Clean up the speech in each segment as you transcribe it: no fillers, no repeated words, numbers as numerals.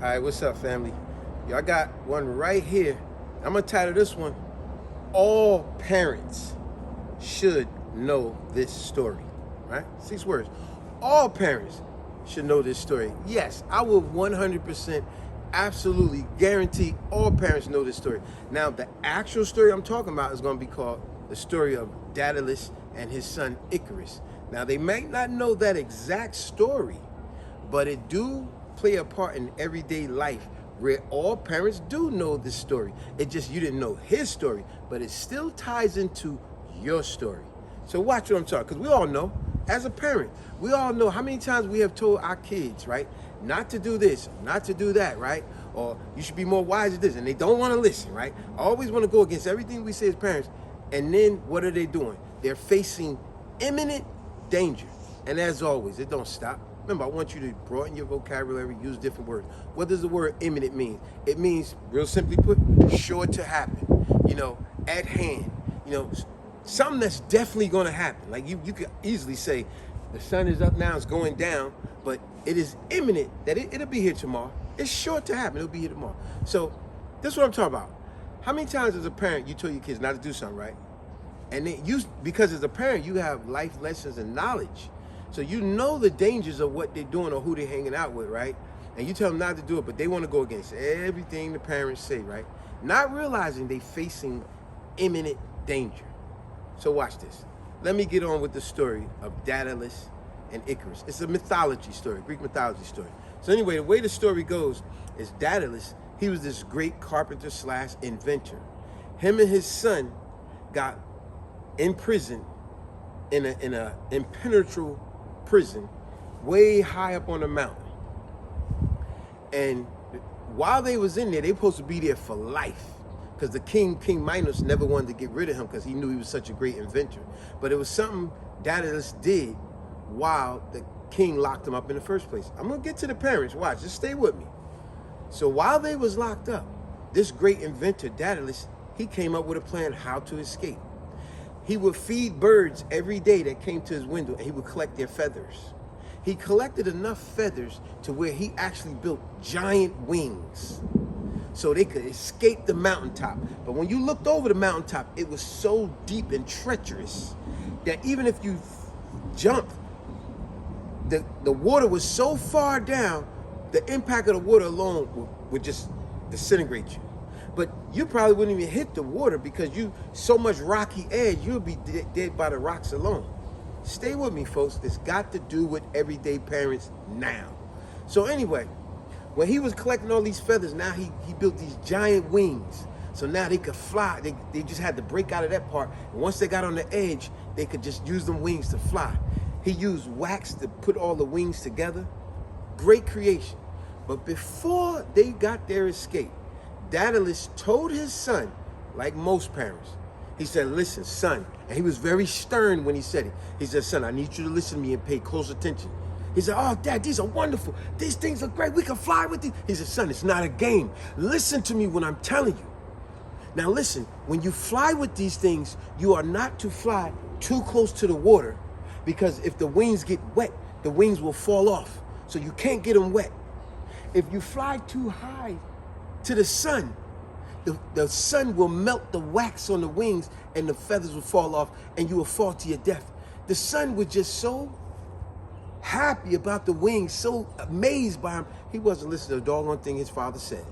All right, what's up, family? Yo, I got one right here. I'm gonna title this one, All Parents Should Know This Story, right? 6 words. All parents should know this story. Yes, I will 100% absolutely guarantee all parents know this story. Now, the actual story I'm talking about is gonna be called the story of Daedalus and his son Icarus. Now, they might not know that exact story, but it do play a part in everyday life where all parents do know this story. It just, you didn't know his story, but it still ties into your story. So watch what I'm talking, because we all know, as a parent, we all know how many times we have told our kids, right, not to do this, not to do that, right? Or you should be more wise at this, and they don't want to listen, right? Always want to go against everything we say as parents. And then what are they doing? They're facing imminent danger. And as always, it don't stop. Remember, I want you to broaden your vocabulary, use different words. What does the word imminent mean? It means, real simply put, sure to happen, at hand, something that's definitely going to happen. Like you could easily say, the sun is up now, it's going down, but it is imminent that it'll be here tomorrow. It's sure to happen, it'll be here tomorrow. So this is what I'm talking about. How many times as a parent, you told your kids not to do something, right? And then because as a parent, you have life lessons and knowledge. So you know the dangers of what they're doing or who they're hanging out with, right? And you tell them not to do it, but they want to go against everything the parents say, right? Not realizing they're facing imminent danger. So watch this. Let me get on with the story of Daedalus and Icarus. It's a mythology story, Greek mythology story. So anyway, the way the story goes is Daedalus, he was this great carpenter / inventor. Him and his son got imprisoned in a impenetrable prison way high up on a mountain. And while they was in there, they supposed to be there for life, because the King Minos never wanted to get rid of him because he knew he was such a great inventor. But it was something Daedalus did while the king locked him up in the first place. I'm gonna get to the parents. Watch, just stay with me. So while they was locked up, this great inventor Daedalus, he came up with a plan how to escape. He would feed birds every day that came to his window, and he would collect their feathers. He collected enough feathers to where he actually built giant wings so they could escape the mountaintop. But when you looked over the mountaintop, it was so deep and treacherous that even if you jumped, the water was so far down, the impact of the water alone would just disintegrate you. But you probably wouldn't even hit the water because you so much rocky edge, you'll be dead by the rocks alone. Stay with me, folks. It's got to do with everyday parents now. So anyway, when he was collecting all these feathers, now he built these giant wings. So now they could fly. They just had to break out of that part. And once they got on the edge, they could just use them wings to fly. He used wax to put all the wings together. Great creation. But before they got their escape, Daedalus told his son, like most parents, he said, listen, son, and he was very stern when he said it. He said, son, I need you to listen to me and pay close attention. He said, oh, Dad, these are wonderful. These things are great. We can fly with these. He said, son, it's not a game. Listen to me when I'm telling you. Now listen, when you fly with these things, you are not to fly too close to the water, because if the wings get wet, the wings will fall off. So you can't get them wet. If you fly too high to the sun, the sun will melt the wax on the wings and the feathers will fall off and you will fall to your death. The son was just so happy about the wings, so amazed by him, he wasn't listening to the doggone thing his father said.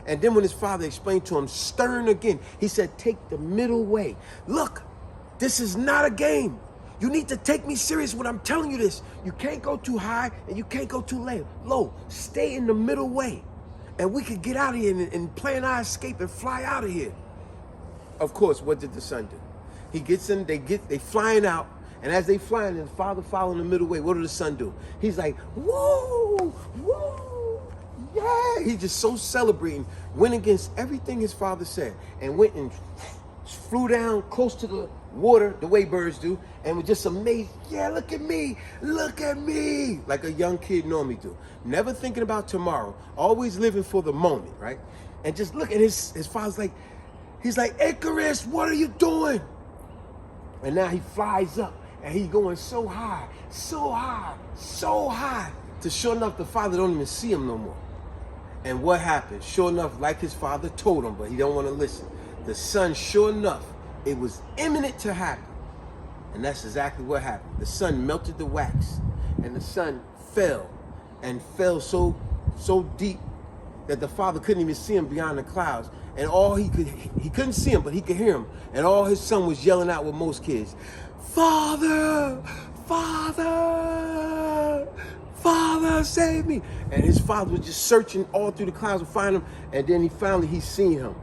And then when his father explained to him, stern again, he said, take the middle way. Look, this is not a game. You need to take me serious when I'm telling you this. You can't go too high and you can't go too low. Stay in the middle way. And we could get out of here and plan our escape and fly out of here. Of course, what did the son do? He gets in, they flying out, and as they flying, and the father following the middle way, what did the son do? He's like, whoa, whoa, yeah. He's just so celebrating, went against everything his father said, and went and flew down close to the water, the way birds do, and was just amazed. Yeah, look at me, like a young kid normally do. Never thinking about tomorrow, always living for the moment, right? And just look at his father's like, he's like, Icarus, what are you doing? And now he flies up, and he's going so high, so high, so high, to sure enough, the father don't even see him no more. And what happened? Sure enough, like his father told him, but he don't want to listen. The son, sure enough, it was imminent to happen. And that's exactly what happened. The sun melted the wax, and the son fell, and fell so deep that the father couldn't even see him beyond the clouds. And all he couldn't see him, but he could hear him. And all his son was yelling out with most kids, "Father, Father, Father, save me." And his father was just searching all through the clouds to find him. And then he seen him.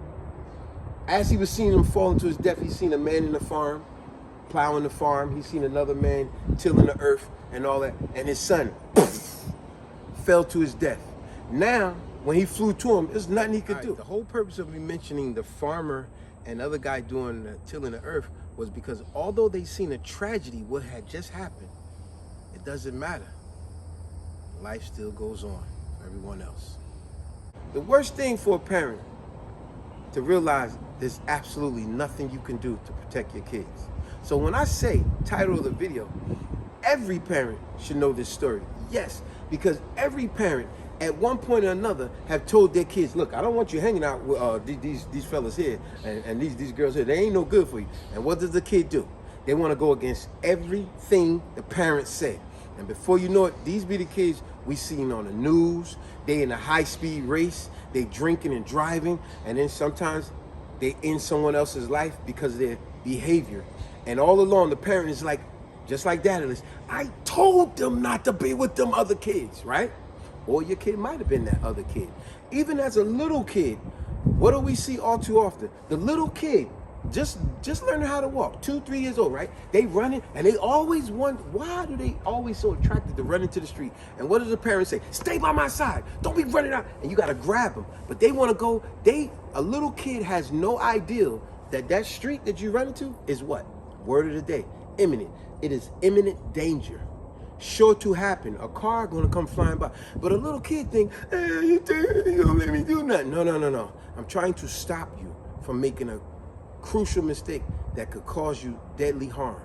As he was seeing him fall into his death, he seen a man in the farm, plowing the farm. He seen another man tilling the earth and all that. And his son fell to his death. Now, when he flew to him, there's nothing he could do. The whole purpose of me mentioning the farmer and the other guy doing the tilling the earth was because although they seen a tragedy, what had just happened, it doesn't matter. Life still goes on for everyone else. The worst thing for a parent to realize there's absolutely nothing you can do to protect your kids. So when I say, title of the video, every parent should know this story. Yes, because every parent at one point or another have told their kids, look, I don't want you hanging out with these fellas here and these girls here. They ain't no good for you. And what does the kid do? They want to go against everything the parents say. And before you know it, these be the kids we seen on the news. They in a high-speed race. They drinking and driving. And then sometimes they end someone else's life because of their behavior. And all along, the parent is like, just like that, I told them not to be with them other kids, right? Or your kid might have been that other kid. Even as a little kid, what do we see all too often? The little kid, just learning how to walk, 2, 3 years old, right? They running, and they always wonder, why do they always so attracted to running to the street? And what does the parents say? Stay by my side. Don't be running out. And you got to grab them. But they want to go, a little kid has no idea that street that you run into is what? Word of the day, imminent. It is imminent danger. Sure to happen. A car gonna come flying by. But a little kid think, you don't let me do nothing. No. I'm trying to stop you from making a crucial mistake that could cause you deadly harm.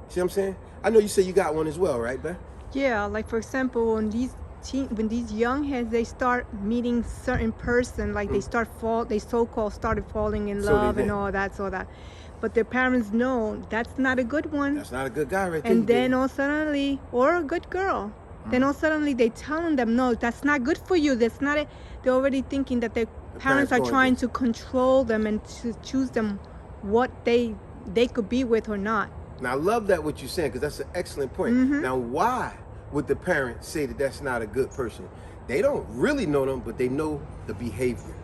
See what I'm saying? I know you say you got one as well, right, Beth? Yeah, like for example, when these young heads, they start meeting certain person, like they so-called started falling in love and all that. But their parents know that's not a good one. That's not a good guy right there. And then all suddenly, or a good girl, then all suddenly they telling them, no, that's not good for you. That's not it. They're already thinking that their parents are trying to control them and to choose them what they could be with or not. Now, I love that what you're saying, because that's an excellent point. Now, why would the parents say that that's not a good person? They don't really know them, but they know the behavior.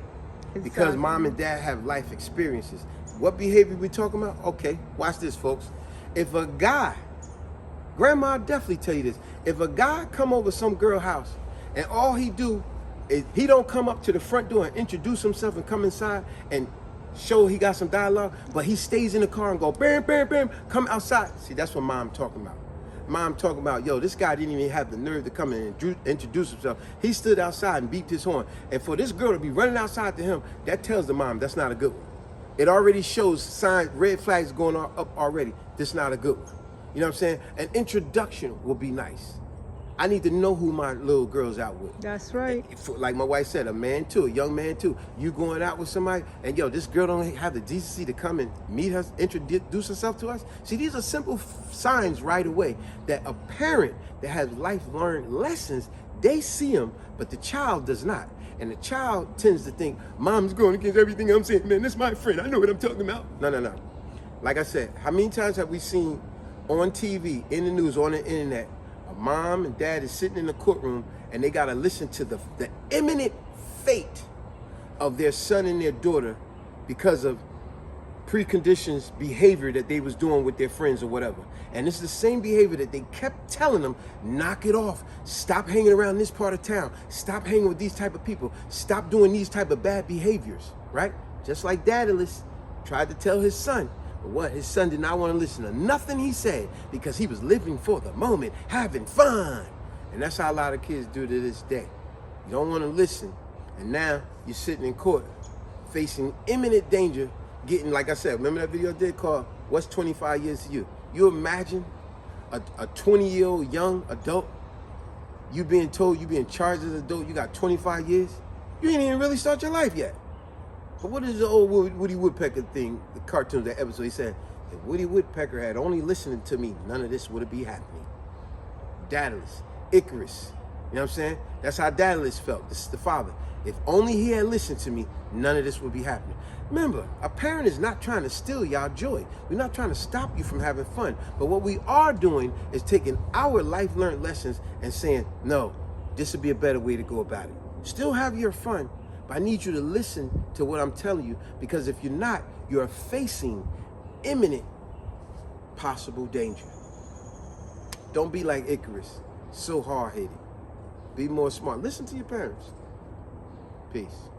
Exactly. Because mom and dad have life experiences. What behavior we talking about? Okay, watch this, folks. If a guy, grandma definitely tell you this, if a guy come over some girl house and all he do is he don't come up to the front door and introduce himself and come inside and show he got some dialogue, but he stays in the car and go bam, bam, bam, come outside. See, that's what mom talking about. Mom talking about, yo, this guy didn't even have the nerve to come in and introduce himself. He stood outside and beeped his horn. And for this girl to be running outside to him, that tells the mom that's not a good one. It already shows signs, red flags going up already. This is not a good one. You know what I'm saying? An introduction will be nice. I need to know who my little girl's out with. That's right. Like my wife said, a man too, a young man too. You going out with somebody, and yo, this girl don't have the decency to come and meet us, introduce herself to us. See, these are simple signs right away that a parent that has life-learned lessons, they see them, but the child does not. And the child tends to think, mom's going against everything I'm saying. Man, this is my friend. I know what I'm talking about. No. Like I said, how many times have we seen on TV, in the news, on the internet, a mom and dad is sitting in the courtroom and they got to listen to the imminent fate of their son and their daughter because of preconditions behavior that they was doing with their friends or whatever. And it's the same behavior that they kept telling them, knock it off. Stop hanging around this part of town. Stop hanging with these type of people. Stop doing these type of bad behaviors, right? Just like Daedalus tried to tell his son. But what? His son did not want to listen to nothing he said because he was living for the moment, having fun. And that's how a lot of kids do to this day. You don't want to listen. And now you're sitting in court facing imminent danger, getting, like I said, remember that video I did called, What's 25 Years to You? You imagine a 20-year-old young adult, you being told you being charged as an adult, you got 25 years? You ain't even really start your life yet. But what is the old Woody Woodpecker thing, the cartoon, that episode? He said, if Woody Woodpecker had only listened to me, none of this would be happening. Daedalus, Icarus, you know what I'm saying? That's how Daedalus felt. This is the father. If only he had listened to me, none of this would be happening. Remember, a parent is not trying to steal y'all joy. We're not trying to stop you from having fun. But what we are doing is taking our life learned lessons and saying, no, this would be a better way to go about it. Still have your fun, but I need you to listen to what I'm telling you, because if you're not, you're facing imminent possible danger. Don't be like Icarus, so hard-headed. Be more smart. Listen to your parents. Peace.